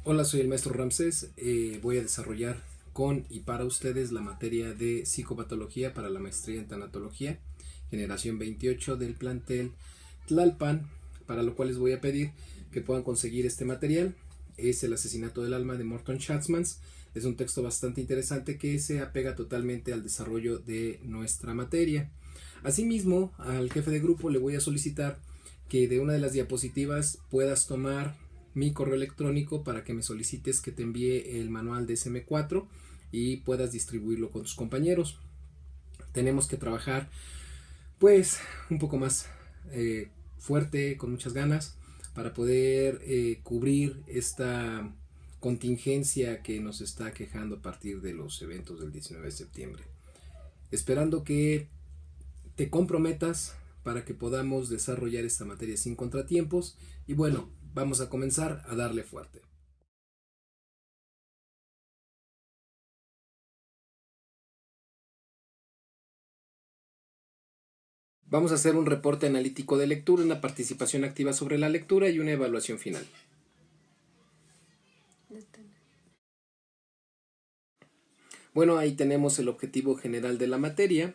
Hola, soy el maestro Ramsés. Voy a desarrollar con y para ustedes la materia de psicopatología para la maestría en tanatología, generación 28 del plantel Tlalpan, para lo cual les voy a pedir que puedan conseguir este material. Es El asesinato del alma de Morton Schatzmans. Es un texto bastante interesante que se apega totalmente al desarrollo de nuestra materia. Asimismo, al jefe de grupo le voy a solicitar que de una de las diapositivas puedas tomar mi correo electrónico para que me solicites que te envíe el manual de SM4 y puedas distribuirlo con tus compañeros. Tenemos que trabajar pues un poco más fuerte, con muchas ganas, para poder cubrir esta contingencia que nos está quejando a partir de los eventos del 19 de septiembre. Esperando que te comprometas para que podamos desarrollar esta materia sin contratiempos. Y bueno, vamos a comenzar a darle fuerte. Vamos a hacer un reporte analítico de lectura, una participación activa sobre la lectura y una evaluación final. Bueno, ahí tenemos el objetivo general de la materia.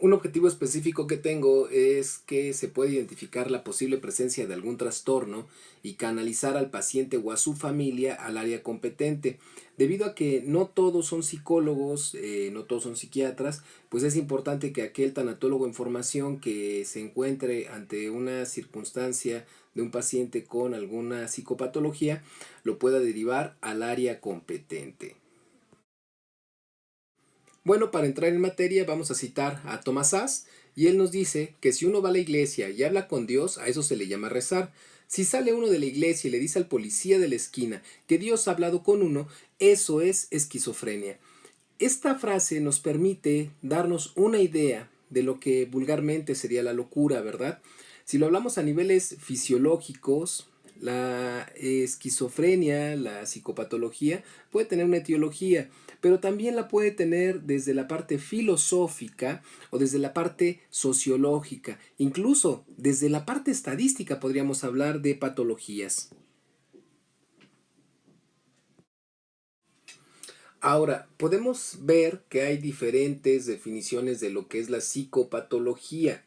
Un objetivo específico que tengo es que se pueda identificar la posible presencia de algún trastorno y canalizar al paciente o a su familia al área competente. Debido a que no todos son psicólogos, no todos son psiquiatras, pues es importante que aquel tanatólogo en formación que se encuentre ante una circunstancia de un paciente con alguna psicopatología lo pueda derivar al área competente. Bueno, para entrar en materia vamos a citar a Thomas Szasz y él nos dice que si uno va a la iglesia y habla con Dios, a eso se le llama rezar. Si sale uno de la iglesia y le dice al policía de la esquina que Dios ha hablado con uno, eso es esquizofrenia. Esta frase nos permite darnos una idea de lo que vulgarmente sería la locura, ¿verdad? Si lo hablamos a niveles fisiológicos, la esquizofrenia, la psicopatología, puede tener una etiología, pero también la puede tener desde la parte filosófica o desde la parte sociológica, incluso desde la parte estadística podríamos hablar de patologías. Ahora, podemos ver que hay diferentes definiciones de lo que es la psicopatología.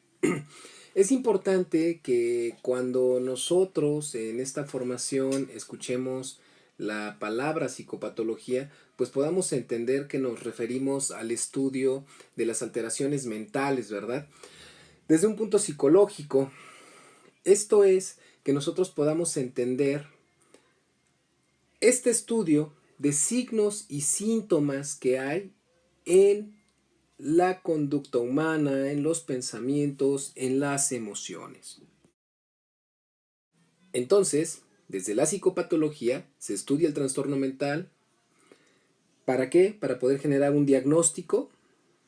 Es importante que cuando nosotros en esta formación escuchemos la palabra psicopatología, pues podamos entender que nos referimos al estudio de las alteraciones mentales, ¿verdad? Desde un punto psicológico, esto es que nosotros podamos entender este estudio de signos y síntomas que hay en la conducta humana, en los pensamientos, en las emociones. Entonces, desde la psicopatología se estudia el trastorno mental. ¿Para qué? Para poder generar un diagnóstico,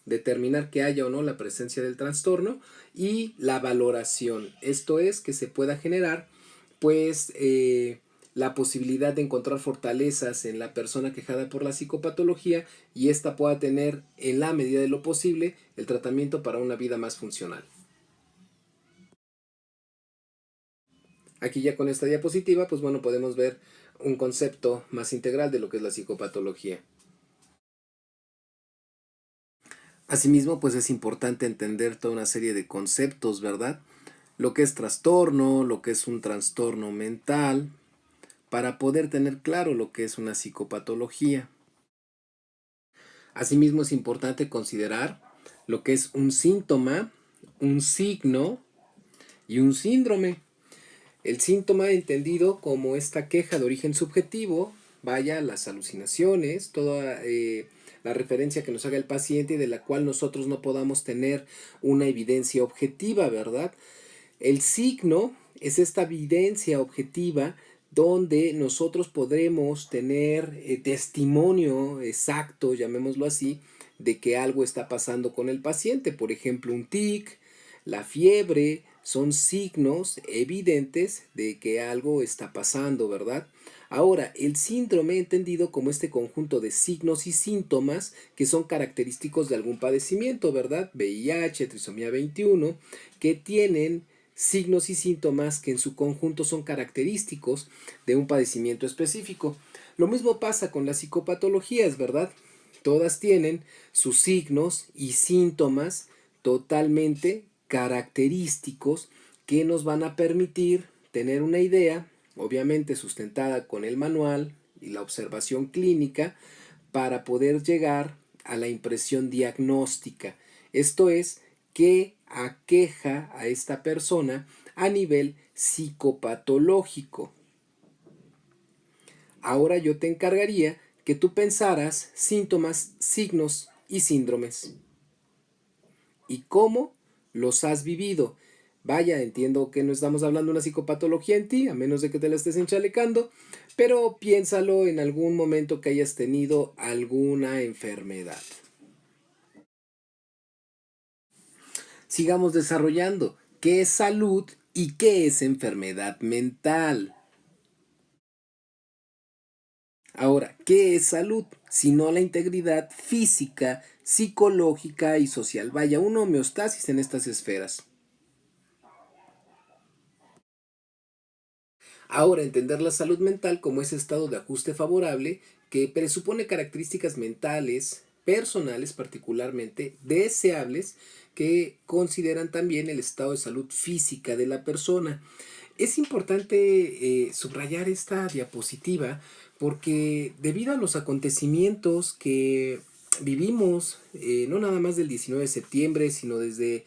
determinar que haya o no la presencia del trastorno y la valoración. Esto es que se pueda generar pues la posibilidad de encontrar fortalezas en la persona quejada por la psicopatología y ésta pueda tener en la medida de lo posible el tratamiento para una vida más funcional. Aquí ya con esta diapositiva pues bueno podemos ver un concepto más integral de lo que es la psicopatología. Asimismo, pues es importante entender toda una serie de conceptos, ¿verdad? Lo que es trastorno, lo que es un trastorno mental, para poder tener claro lo que es una psicopatología. Asimismo, es importante considerar lo que es un síntoma, un signo y un síndrome. El síntoma entendido como esta queja de origen subjetivo, vaya, las alucinaciones, toda la referencia que nos haga el paciente y de la cual nosotros no podamos tener una evidencia objetiva, ¿verdad? El signo es esta evidencia objetiva donde nosotros podremos tener testimonio exacto, llamémoslo así, de que algo está pasando con el paciente. Por ejemplo, un tic, la fiebre, son signos evidentes de que algo está pasando, ¿verdad? Ahora, el síndrome entendido como este conjunto de signos y síntomas que son característicos de algún padecimiento, ¿verdad? VIH, trisomía 21, que tienen signos y síntomas que en su conjunto son característicos de un padecimiento específico. Lo mismo pasa con las psicopatologías, ¿verdad? Todas tienen sus signos y síntomas totalmente característicos que nos van a permitir tener una idea, obviamente sustentada con el manual y la observación clínica, para poder llegar a la impresión diagnóstica. Esto es, qué aqueja a esta persona a nivel psicopatológico. Ahora yo te encargaría que tú pensaras síntomas, signos y síndromes y cómo los has vivido. Vaya, entiendo que no estamos hablando de una psicopatología en ti, a menos de que te la estés enchalecando, pero piénsalo en algún momento que hayas tenido alguna enfermedad. Sigamos desarrollando. ¿Qué es salud y qué es enfermedad mental? Ahora, ¿qué es salud? Sino la integridad física, psicológica y social. Vaya, una homeostasis en estas esferas. Ahora, entender la salud mental como ese estado de ajuste favorable que presupone características mentales, personales particularmente, deseables, que consideran también el estado de salud física de la persona. Es importante subrayar esta diapositiva porque debido a los acontecimientos que vivimos, no nada más del 19 de septiembre, sino desde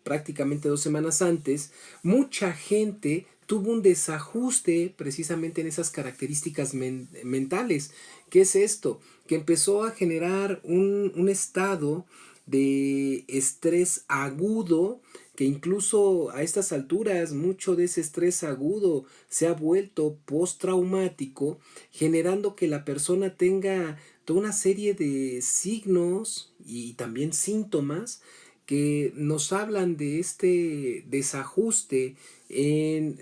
prácticamente 2 semanas antes, mucha gente tuvo un desajuste precisamente en esas características mentales. ¿Qué es esto? Que empezó a generar un estado de estrés agudo, que incluso a estas alturas mucho de ese estrés agudo se ha vuelto postraumático, generando que la persona tenga toda una serie de signos y también síntomas que nos hablan de este desajuste en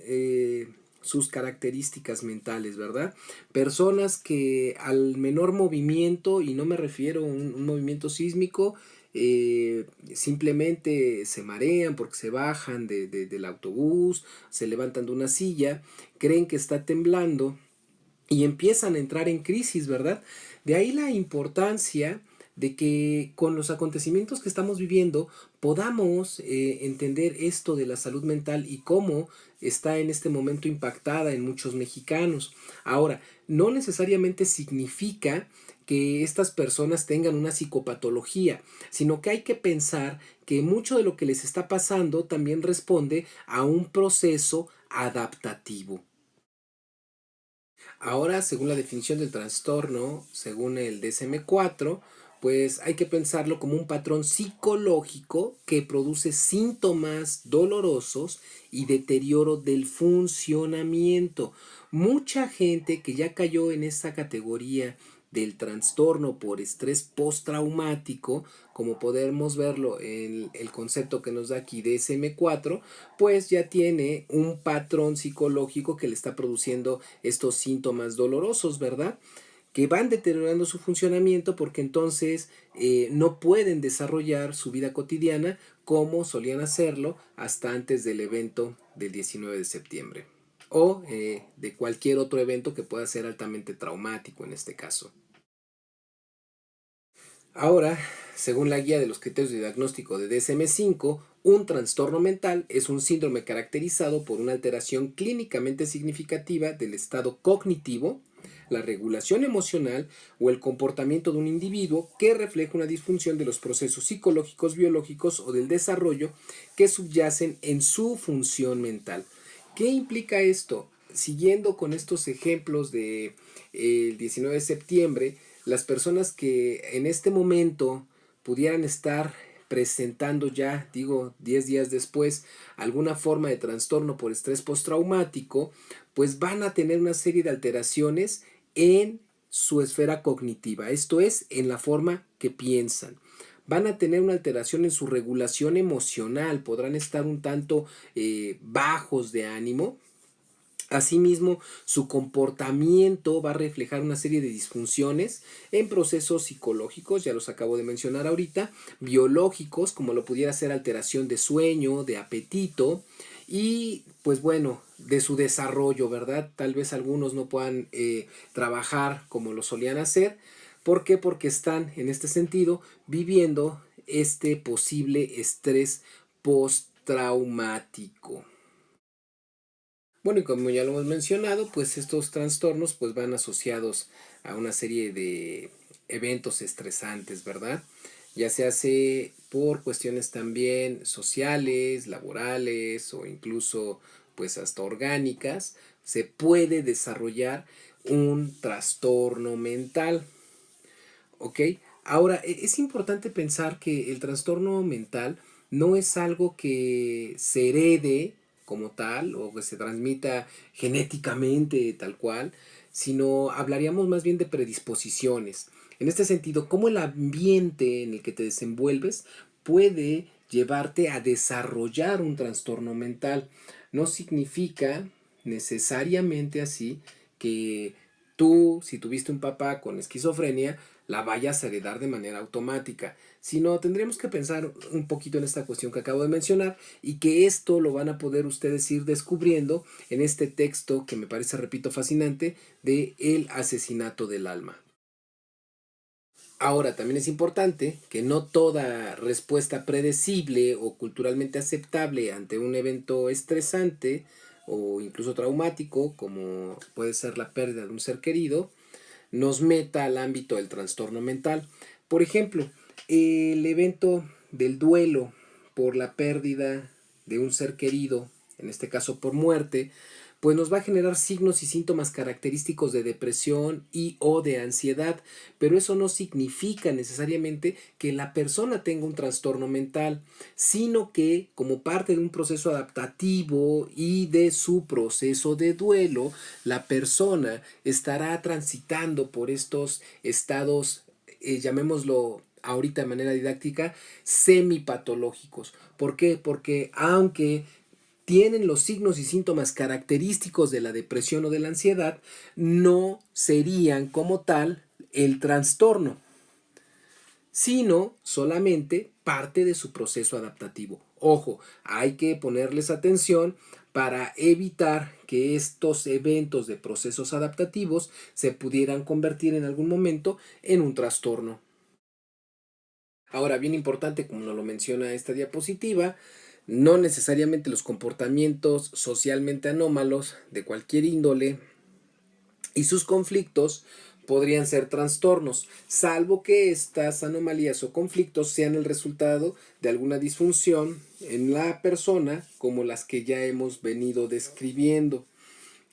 sus características mentales, ¿verdad? Personas que al menor movimiento, y no me refiero a un movimiento sísmico, simplemente se marean porque se bajan del autobús, se levantan de una silla, creen que está temblando y empiezan a entrar en crisis, ¿verdad? De ahí la importancia de que con los acontecimientos que estamos viviendo podamos entender esto de la salud mental y cómo está en este momento impactada en muchos mexicanos. Ahora, no necesariamente significa que estas personas tengan una psicopatología, sino que hay que pensar que mucho de lo que les está pasando también responde a un proceso adaptativo. Ahora, según la definición del trastorno, según el DSM-4, pues hay que pensarlo como un patrón psicológico que produce síntomas dolorosos y deterioro del funcionamiento. Mucha gente que ya cayó en esta categoría del trastorno por estrés postraumático, como podemos verlo en el concepto que nos da aquí DSM-4, pues ya tiene un patrón psicológico que le está produciendo estos síntomas dolorosos, ¿verdad? Que van deteriorando su funcionamiento porque entonces no pueden desarrollar su vida cotidiana como solían hacerlo hasta antes del evento del 19 de septiembre o de cualquier otro evento que pueda ser altamente traumático en este caso. Ahora, según la guía de los criterios de diagnóstico de DSM-5, un trastorno mental es un síndrome caracterizado por una alteración clínicamente significativa del estado cognitivo, la regulación emocional o el comportamiento de un individuo que refleja una disfunción de los procesos psicológicos, biológicos o del desarrollo que subyacen en su función mental. ¿Qué implica esto? Siguiendo con estos ejemplos de el 19 de septiembre, las personas que en este momento pudieran estar presentando ya, digo, 10 días después, alguna forma de trastorno por estrés postraumático, pues van a tener una serie de alteraciones en su esfera cognitiva, esto es, en la forma que piensan. van a tener una alteración en su regulación emocional, podrán estar un tanto bajos de ánimo. Asimismo, su comportamiento va a reflejar una serie de disfunciones en procesos psicológicos, ya los acabo de mencionar ahorita, biológicos, como lo pudiera ser alteración de sueño, de apetito y pues bueno, de su desarrollo, ¿verdad? Tal vez algunos no puedan trabajar como lo solían hacer. ¿Por qué? Porque están en este sentido viviendo este posible estrés postraumático. Bueno, y como ya lo hemos mencionado, pues estos trastornos pues van asociados a una serie de eventos estresantes, ¿verdad? Ya se hace por cuestiones también sociales, laborales o incluso pues hasta orgánicas, se puede desarrollar un trastorno mental, ¿ok? Ahora, es importante pensar que el trastorno mental no es algo que se herede como tal o que se transmita genéticamente tal cual, sino hablaríamos más bien de predisposiciones. En este sentido, cómo el ambiente en el que te desenvuelves puede llevarte a desarrollar un trastorno mental. No significa necesariamente así que tú, si tuviste un papá con esquizofrenia, la vayas a heredar de manera automática, sino tendríamos que pensar un poquito en esta cuestión que acabo de mencionar y que esto lo van a poder ustedes ir descubriendo en este texto que me parece, repito, fascinante de El asesinato del alma. Ahora, también es importante que no toda respuesta predecible o culturalmente aceptable ante un evento estresante o incluso traumático, como puede ser la pérdida de un ser querido, nos meta al ámbito del trastorno mental. Por ejemplo, el evento del duelo por la pérdida de un ser querido, en este caso por muerte, pues nos va a generar signos y síntomas característicos de depresión y o de ansiedad, pero eso no significa necesariamente que la persona tenga un trastorno mental, sino que como parte de un proceso adaptativo y de su proceso de duelo, la persona estará transitando por estos estados, llamémoslo ahorita de manera didáctica, semipatológicos. ¿Por qué? Porque aunque tienen los signos y síntomas característicos de la depresión o de la ansiedad, no serían como tal el trastorno, sino solamente parte de su proceso adaptativo. Ojo, hay que ponerles atención para evitar que estos eventos de procesos adaptativos se pudieran convertir en algún momento en un trastorno. Ahora, bien importante, como nos lo menciona esta diapositiva, no necesariamente los comportamientos socialmente anómalos de cualquier índole y sus conflictos podrían ser trastornos, salvo que estas anomalías o conflictos sean el resultado de alguna disfunción en la persona, como las que ya hemos venido describiendo.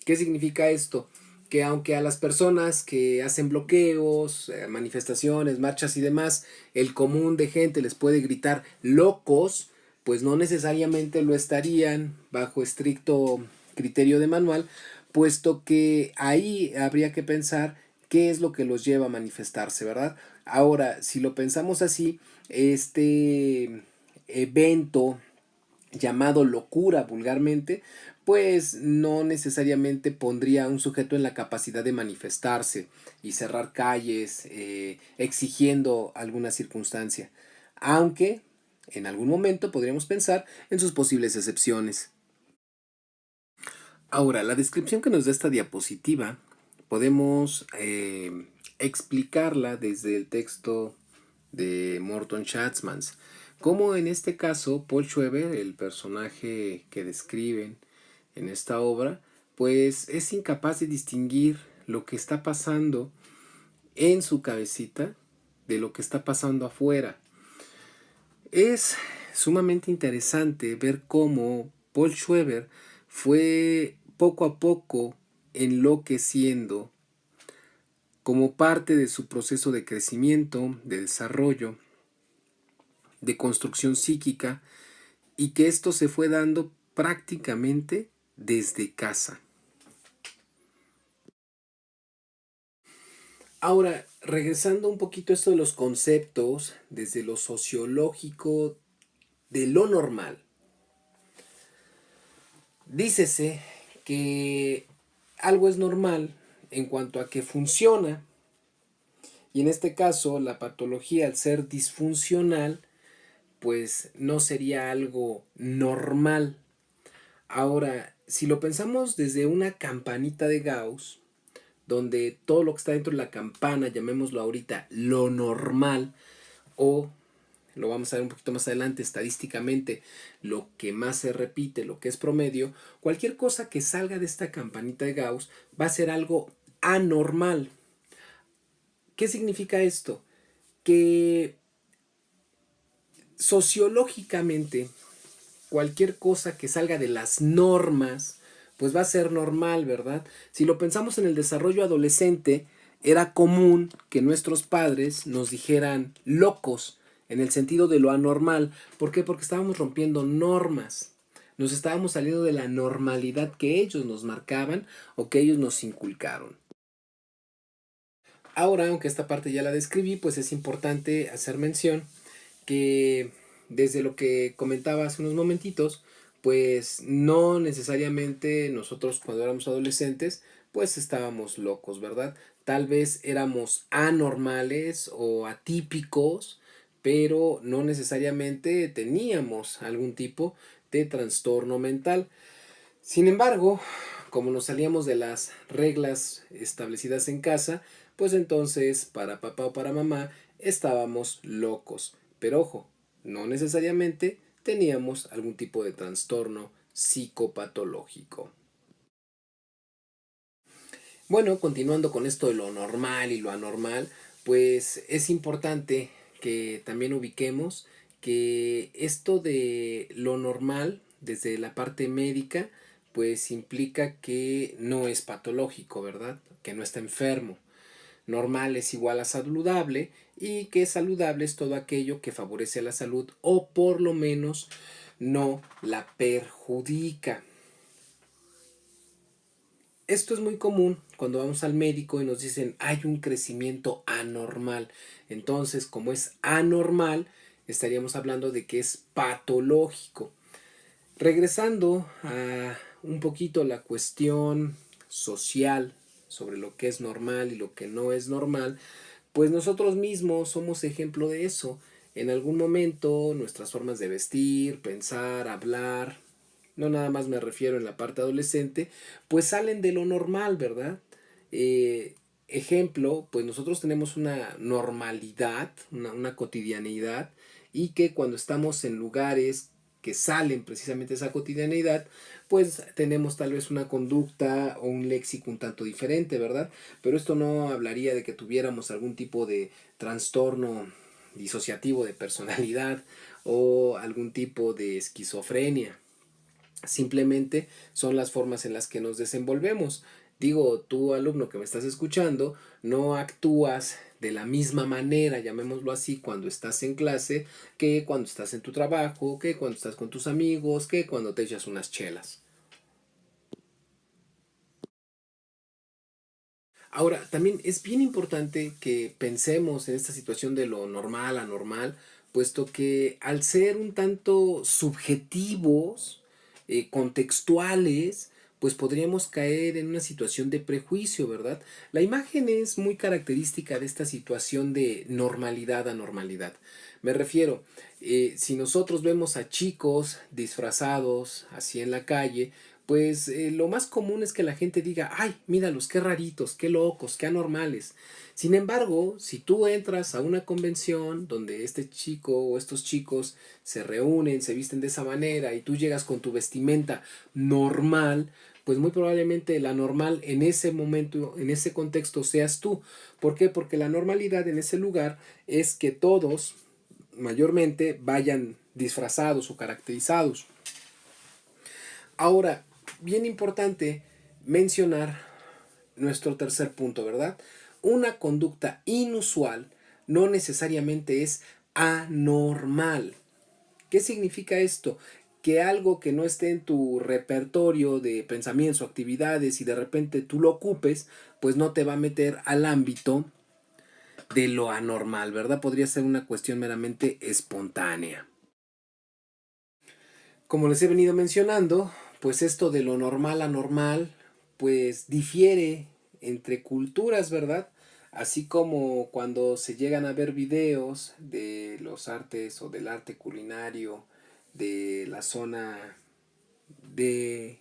¿Qué significa esto? Que aunque a las personas que hacen bloqueos, manifestaciones, marchas y demás, el común de gente les puede gritar locos, pues no necesariamente lo estarían bajo estricto criterio de manual, puesto que ahí habría que pensar qué es lo que los lleva a manifestarse, ¿verdad? Ahora, si lo pensamos así, este evento llamado locura vulgarmente, pues no necesariamente pondría a un sujeto en la capacidad de manifestarse y cerrar calles exigiendo alguna circunstancia, aunque en algún momento podríamos pensar en sus posibles excepciones. Ahora, la descripción que nos da esta diapositiva podemos explicarla desde el texto de Morton Schatzmans, como en este caso Paul Schweber, el personaje que describen en esta obra, pues es incapaz de distinguir lo que está pasando en su cabecita de lo que está pasando afuera. Es sumamente interesante ver cómo Paul Schweber fue poco a poco enloqueciendo como parte de su proceso de crecimiento, de desarrollo, de construcción psíquica, y que esto se fue dando prácticamente desde casa. Ahora, regresando un poquito a esto de los conceptos, desde lo sociológico de lo normal, dícese que algo es normal en cuanto a que funciona, y en este caso la patología al ser disfuncional, pues no sería algo normal. Ahora, si lo pensamos desde una campanita de Gauss, donde todo lo que está dentro de la campana, llamémoslo ahorita lo normal, o lo vamos a ver un poquito más adelante estadísticamente, lo que más se repite, lo que es promedio, cualquier cosa que salga de esta campanita de Gauss va a ser algo anormal. ¿Qué significa esto? Que sociológicamente cualquier cosa que salga de las normas, pues va a ser normal, ¿verdad? Si lo pensamos en el desarrollo adolescente, era común que nuestros padres nos dijeran locos en el sentido de lo anormal. ¿Por qué? Porque estábamos rompiendo normas. Nos estábamos saliendo de la normalidad que ellos nos marcaban o que ellos nos inculcaron. Ahora, aunque esta parte ya la describí, pues es importante hacer mención que desde lo que comentaba hace unos momentitos, pues no necesariamente nosotros cuando éramos adolescentes, pues estábamos locos, ¿verdad? Tal vez éramos anormales o atípicos, pero no necesariamente teníamos algún tipo de trastorno mental. Sin embargo, como nos salíamos de las reglas establecidas en casa, pues entonces para papá o para mamá estábamos locos. Pero ojo, no necesariamente teníamos algún tipo de trastorno psicopatológico. Bueno, continuando con esto de lo normal y lo anormal, pues es importante que también ubiquemos que esto de lo normal, desde la parte médica, pues implica que no es patológico, ¿verdad? Que no está enfermo. Normal es igual a saludable y que saludable es todo aquello que favorece a la salud o por lo menos no la perjudica. Esto es muy común cuando vamos al médico y nos dicen hay un crecimiento anormal. Entonces, como es anormal, estaríamos hablando de que es patológico. Regresando a un poquito la cuestión social sobre lo que es normal y lo que no es normal, pues nosotros mismos somos ejemplo de eso. En algún momento nuestras formas de vestir, pensar, hablar, no nada más me refiero en la parte adolescente, pues salen de lo normal, ¿verdad? Eh, Ejemplo, pues nosotros tenemos una normalidad, una cotidianidad, y que cuando estamos en lugares que salen precisamente de esa cotidianidad, pues tenemos tal vez una conducta o un léxico un tanto diferente, ¿verdad? Pero esto no hablaría de que tuviéramos algún tipo de trastorno disociativo de personalidad o algún tipo de esquizofrenia. Simplemente son las formas en las que nos desenvolvemos. Digo, tú alumno que me estás escuchando, no actúas de la misma manera, llamémoslo así, cuando estás en clase, que cuando estás en tu trabajo, que cuando estás con tus amigos, que cuando te echas unas chelas. Ahora, también es bien importante que pensemos en esta situación de lo normal, anormal, puesto que al ser un tanto subjetivos, contextuales, pues podríamos caer en una situación de prejuicio, ¿verdad? La imagen es muy característica de esta situación de normalidad, anormalidad. Me refiero, si nosotros vemos a chicos disfrazados así en la calle, pues lo más común es que la gente diga, ay, míralos, qué raritos, qué locos, qué anormales. Sin embargo, si tú entras a una convención donde este chico o estos chicos se reúnen, se visten de esa manera y tú llegas con tu vestimenta normal, pues muy probablemente la normal en ese momento, en ese contexto seas tú. ¿Por qué? Porque la normalidad en ese lugar es que todos mayormente vayan disfrazados o caracterizados. Ahora, bien importante mencionar nuestro tercer punto, ¿verdad? Una conducta inusual no necesariamente es anormal. ¿Qué significa esto? Que algo que no esté en tu repertorio de pensamientos o actividades y de repente tú lo ocupes, pues no te va a meter al ámbito de lo anormal, ¿verdad? Podría ser una cuestión meramente espontánea. Como les he venido mencionando, pues esto de lo normal anormal, pues difiere entre culturas, ¿verdad? Así como cuando se llegan a ver videos de los artes o del arte culinario de la zona de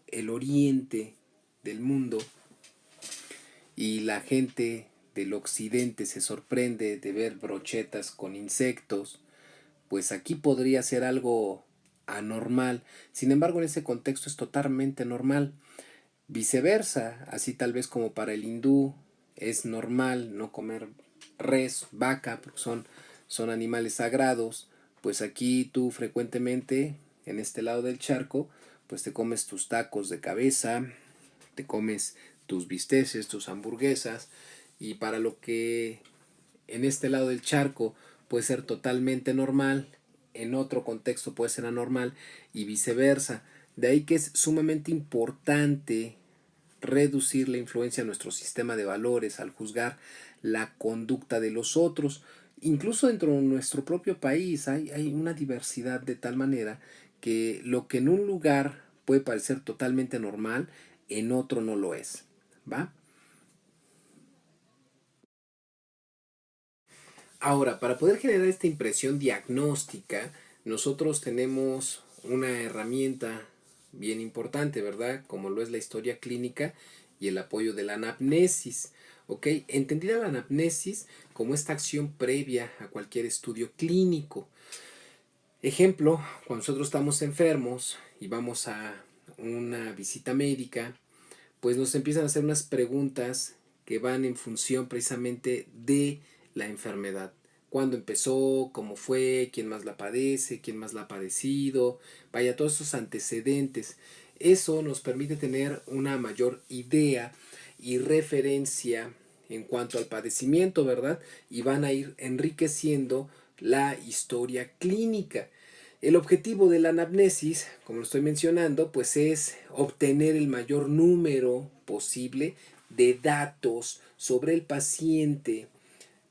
el oriente del mundo y la gente del occidente se sorprende de ver brochetas con insectos, pues aquí podría ser algo anormal. Sin embargo, en ese contexto es totalmente normal. Viceversa, así tal vez como para el hindú es normal no comer res, vaca, porque son animales sagrados, pues aquí tú frecuentemente, en este lado del charco, pues te comes tus tacos de cabeza, te comes tus bisteces, tus hamburguesas, y para lo que en este lado del charco puede ser totalmente normal, en otro contexto puede ser anormal y viceversa. De ahí que es sumamente importante reducir la influencia de nuestro sistema de valores al juzgar la conducta de los otros. Incluso dentro de nuestro propio país hay una diversidad de tal manera que lo que en un lugar puede parecer totalmente normal, en otro no lo es. ¿Va? Ahora, para poder generar esta impresión diagnóstica, nosotros tenemos una herramienta bien importante, ¿verdad? Como lo es la historia clínica y el apoyo de la anamnesis. ¿Ok? Entendida la anamnesis como esta acción previa a cualquier estudio clínico. Ejemplo, cuando nosotros estamos enfermos y vamos a una visita médica, pues nos empiezan a hacer unas preguntas que van en función precisamente de la enfermedad. ¿Cuándo empezó? ¿Cómo fue? ¿Quién más la padece? ¿Quién más la ha padecido? Vaya, todos esos antecedentes. Eso nos permite tener una mayor idea y referencia en cuanto al padecimiento, ¿verdad? Y van a ir enriqueciendo la historia clínica. El objetivo de la anamnesis, como lo estoy mencionando, pues es obtener el mayor número posible de datos sobre el paciente,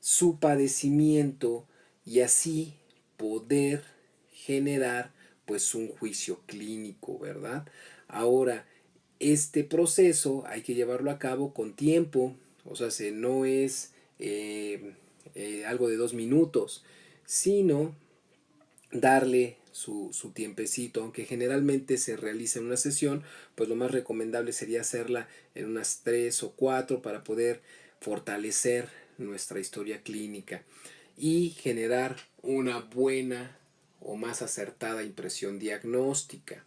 su padecimiento y así poder generar pues un juicio clínico, ¿verdad? Ahora, este proceso hay que llevarlo a cabo con tiempo, o sea, no es algo de 2 minutos, sino darle su tiempecito, aunque generalmente se realiza en una sesión, pues lo más recomendable sería hacerla en unas 3 o 4 para poder fortalecer nuestra historia clínica y generar una buena o más acertada impresión diagnóstica.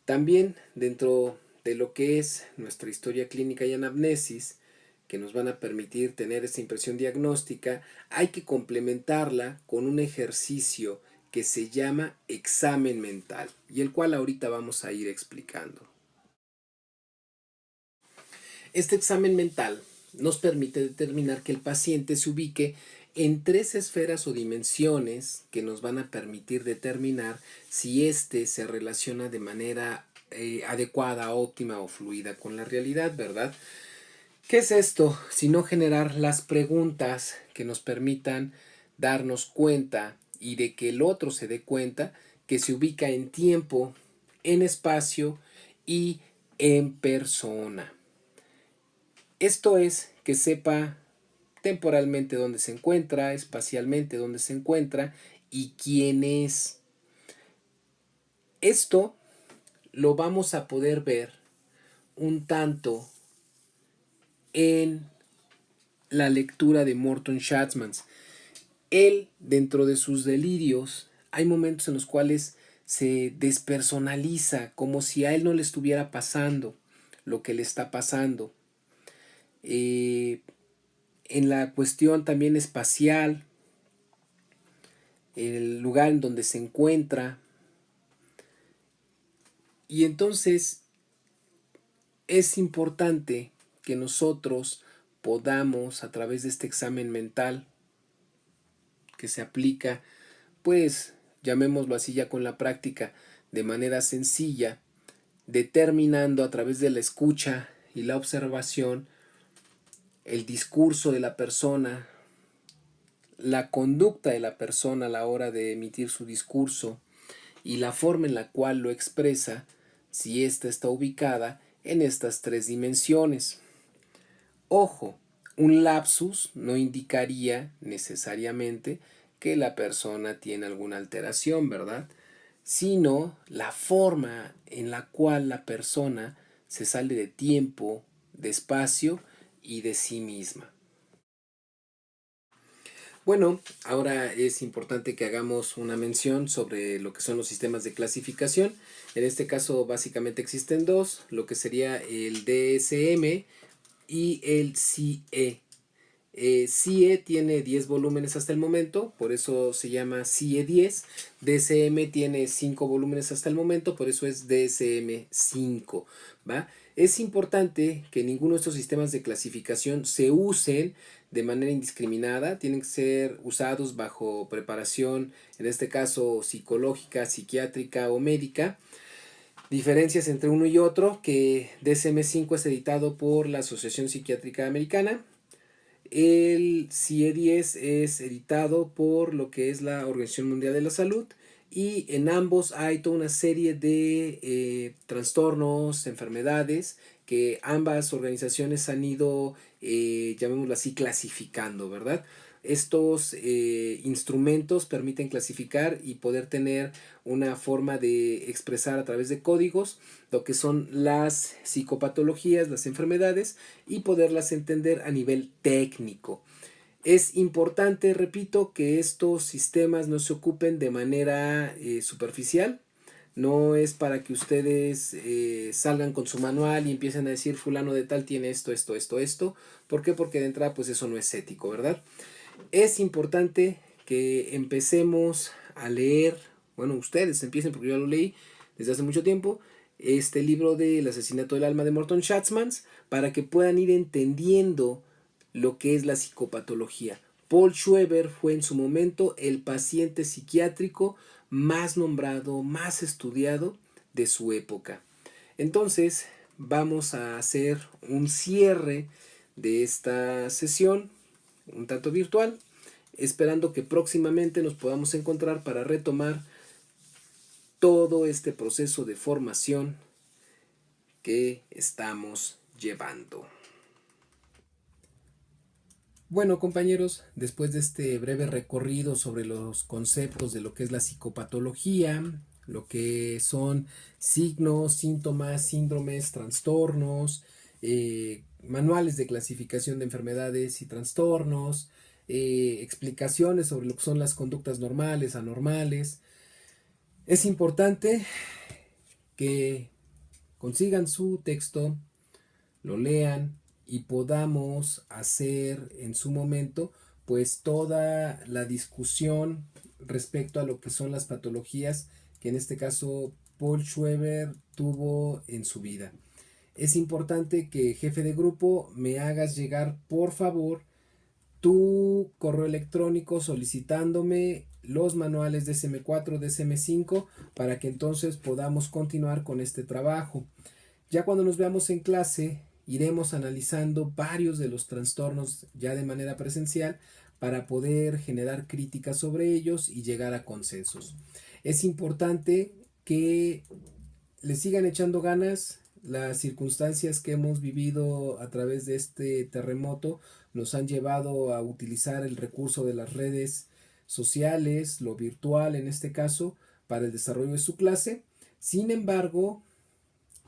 También dentro de lo que es nuestra historia clínica y anamnesis, que nos van a permitir tener esta impresión diagnóstica, hay que complementarla con un ejercicio que se llama examen mental y el cual ahorita vamos a ir explicando. Este examen mental nos permite determinar que el paciente se ubique en 3 esferas o dimensiones que nos van a permitir determinar si éste se relaciona de manera adecuada, óptima o fluida con la realidad, ¿verdad? ¿Qué es esto? Sino generar las preguntas que nos permitan darnos cuenta y de que el otro se dé cuenta que se ubica en tiempo, en espacio y en persona. Esto es que sepa temporalmente dónde se encuentra, espacialmente dónde se encuentra y quién es. Esto lo vamos a poder ver un tanto en la lectura de Morton Schatzmans. Él, dentro de sus delirios, hay momentos en los cuales se despersonaliza, como si a él no le estuviera pasando lo que le está pasando. En la cuestión también espacial, el lugar en donde se encuentra. Y entonces es importante que nosotros podamos, a través de este examen mental que se aplica, pues llamémoslo así ya con la práctica, de manera sencilla, determinando a través de la escucha y la observación el discurso de la persona, la conducta de la persona a la hora de emitir su discurso y la forma en la cual lo expresa, si ésta está ubicada en estas tres dimensiones. Ojo, un lapsus no indicaría necesariamente que la persona tiene alguna alteración, ¿verdad? Sino la forma en la cual la persona se sale de tiempo, de espacio y de sí misma. Bueno, ahora es importante que hagamos una mención sobre lo que son los sistemas de clasificación. En este caso básicamente existen dos, lo que sería el DSM y el CIE. CIE tiene 10 volúmenes hasta el momento, por eso se llama CIE 10. DSM tiene 5 volúmenes hasta el momento, por eso es DSM 5. ¿Va? Es importante que ninguno de estos sistemas de clasificación se usen de manera indiscriminada, tienen que ser usados bajo preparación, en este caso psicológica, psiquiátrica o médica. Diferencias entre uno y otro, que DSM-5 es editado por la Asociación Psiquiátrica Americana. El CIE-10 es editado por lo que es la Organización Mundial de la Salud, y en ambos hay toda una serie de trastornos, enfermedades que ambas organizaciones han ido, llamémoslo así, clasificando, ¿verdad? Estos instrumentos permiten clasificar y poder tener una forma de expresar a través de códigos lo que son las psicopatologías, las enfermedades, y poderlas entender a nivel técnico. Es importante, repito, que estos sistemas no se ocupen de manera superficial. No es para que ustedes salgan con su manual y empiecen a decir fulano de tal tiene esto, esto, esto, esto. ¿Por qué? Porque de entrada pues eso no es ético, ¿verdad? Es importante que empecemos a leer, bueno, ustedes empiecen porque yo lo leí desde hace mucho tiempo, este libro del asesinato del alma de Morton Schatzmans, para que puedan ir entendiendo lo que es la psicopatología. Paul Schweber fue en su momento el paciente psiquiátrico más nombrado, más estudiado de su época. Entonces, vamos a hacer un cierre de esta sesión, un tanto virtual, esperando que próximamente nos podamos encontrar para retomar todo este proceso de formación que estamos llevando. Bueno, compañeros, después de este breve recorrido sobre los conceptos de lo que es la psicopatología, lo que son signos, síntomas, síndromes, trastornos, manuales de clasificación de enfermedades y trastornos, explicaciones sobre lo que son las conductas normales, anormales, es importante que consigan su texto, lo lean y podamos hacer en su momento pues toda la discusión respecto a lo que son las patologías que en este caso Paul Schweber tuvo en su vida. Es importante que, jefe de grupo, me hagas llegar por favor tu correo electrónico solicitándome los manuales DSM-4, DSM-5 para que entonces podamos continuar con este trabajo. Ya cuando nos veamos en clase, iremos analizando varios de los trastornos ya de manera presencial para poder generar críticas sobre ellos y llegar a consensos. Es importante que le sigan echando ganas. Las circunstancias que hemos vivido a través de este terremoto nos han llevado a utilizar el recurso de las redes sociales, lo virtual en este caso, para el desarrollo de su clase. Sin embargo,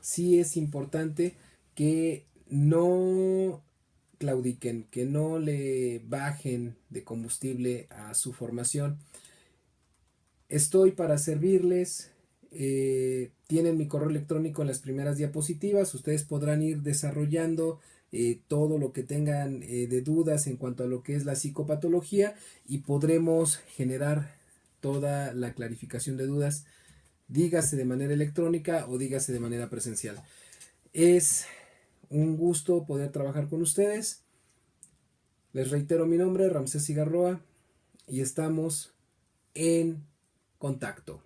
sí es importante que no claudiquen, que no le bajen de combustible a su formación. Estoy para servirles. Tienen mi correo electrónico en las primeras diapositivas. Ustedes podrán ir desarrollando todo lo que tengan de dudas en cuanto a lo que es la psicopatología y podremos generar toda la clarificación de dudas, dígase de manera electrónica o dígase de manera presencial. Es un gusto poder trabajar con ustedes. Les reitero mi nombre, Ramsés Cigarroa, y estamos en contacto.